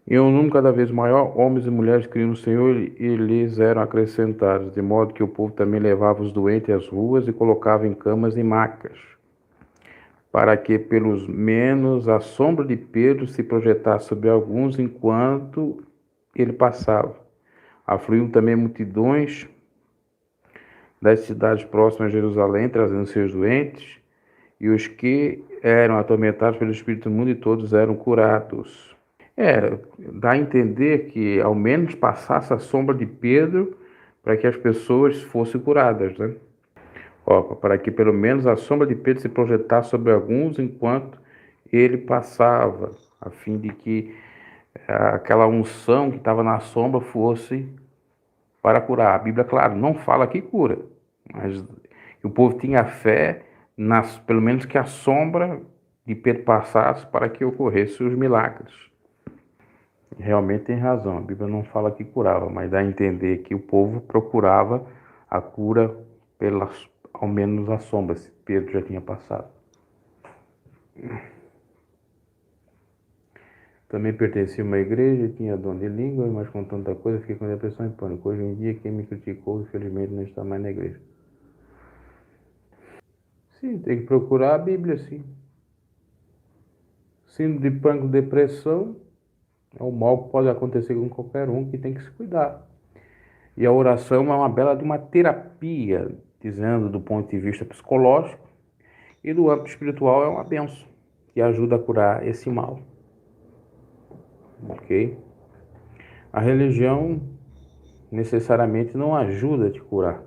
Em um número cada vez maior, homens e mulheres criam no Senhor e lhes eram acrescentados, de modo que o povo também levava os doentes às ruas e colocava em camas e macas, para que, pelos menos, a sombra de Pedro se projetasse sobre alguns enquanto ele passava. Afluíam também multidões das cidades próximas a Jerusalém, trazendo seus doentes, e os que eram atormentados pelo Espírito Imundo, e todos eram curados. Dá a entender que ao menos passasse a sombra de Pedro para que as pessoas fossem curadas, né? Para que pelo menos a sombra de Pedro se projetasse sobre alguns enquanto ele passava, a fim de que aquela unção que estava na sombra fosse para curar. A Bíblia, claro, não fala que cura, mas o povo tinha fé, pelo menos que a sombra de Pedro passasse para que ocorressem os milagres. Realmente tem razão, a Bíblia não fala que curava, mas dá a entender que o povo procurava a cura pelas, ao menos a sombra, se Pedro já tinha passado. Também pertencia a uma igreja, tinha dom de língua, mas com tanta coisa fiquei com depressão e pânico. Hoje em dia quem me criticou, infelizmente, não está mais na igreja. Sim, tem que procurar a Bíblia, sim. Síndrome de pânico, depressão, é um mal que pode acontecer com qualquer um, que tem que se cuidar. E a oração é uma bela de uma terapia, dizendo do ponto de vista psicológico, E no âmbito espiritual é uma bênção que ajuda a curar esse mal. Ok? A religião necessariamente não ajuda a te curar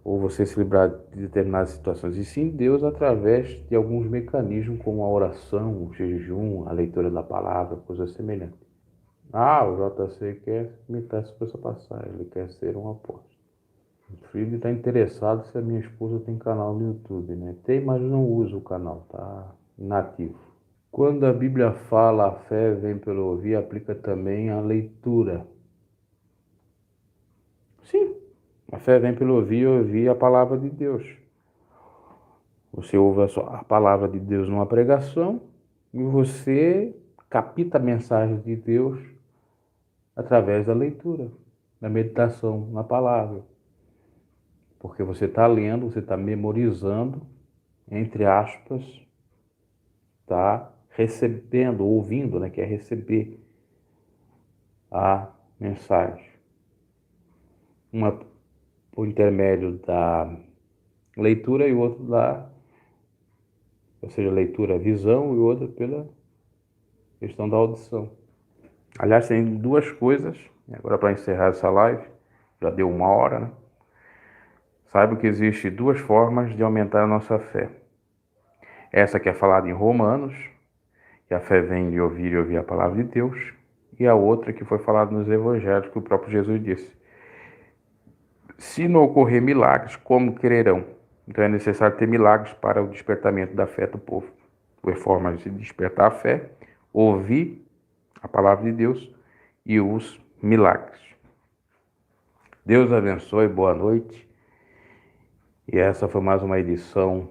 ou você se livrar de determinadas situações, e sim Deus através de alguns mecanismos como a oração, o jejum, a leitura da palavra, coisas semelhantes. Ah, o JC quer imitar essa pessoa passar, ele quer ser um apóstolo. O filho está interessado se a minha esposa tem canal no YouTube, né? Tem, mas não usa o canal, tá inativo. Quando a Bíblia fala a fé vem pelo ouvir, aplica também a leitura. Sim, a fé vem pelo ouvir e ouvir a palavra de Deus. Você ouve a palavra de Deus numa pregação e você capta a mensagem de Deus através da leitura, da meditação na palavra. Porque você está lendo, você está memorizando, entre aspas, está recebendo, ouvindo, né, que é receber a mensagem. Uma por intermédio da leitura e o outro ou seja, leitura visão e outra pela questão da audição. Aliás, tem duas coisas, agora para encerrar essa live, já deu 1 hora, né? Saiba que existe duas formas de aumentar a nossa fé. Essa que é falada em Romanos, que a fé vem de ouvir e ouvir a palavra de Deus, e a outra que foi falada nos Evangelhos, que o próprio Jesus disse: se não ocorrer milagres, como crerão? Então é necessário ter milagres para o despertamento da fé do povo. Duas formas de despertar a fé: ouvir a palavra de Deus e os milagres. Deus abençoe, boa noite. E essa foi mais uma edição.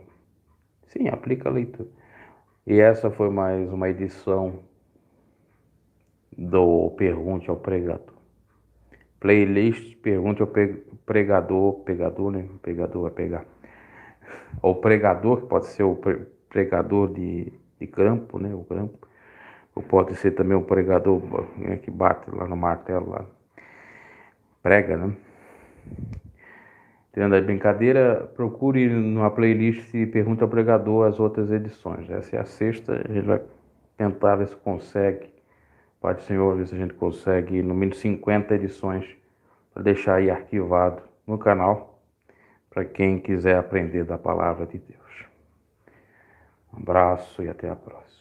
Sim, aplica a leitura. E essa foi mais uma edição do Pergunte ao Pregador. Playlist Pergunte ao Pregador, né? Pregador vai pegar. Ou pregador, que pode ser o pregador de grampo, né? O grampo. Ou pode ser também o pregador, né, que bate lá no martelo, lá. Prega, né? Tirando a brincadeira, procure numa playlist Pergunta ao Pregador as outras edições. Essa é a sexta, a gente vai tentar ver se consegue. Pai do Senhor, ver se a gente consegue no mínimo 50 edições para deixar aí arquivado no canal para quem quiser aprender da palavra de Deus. Um abraço e até a próxima.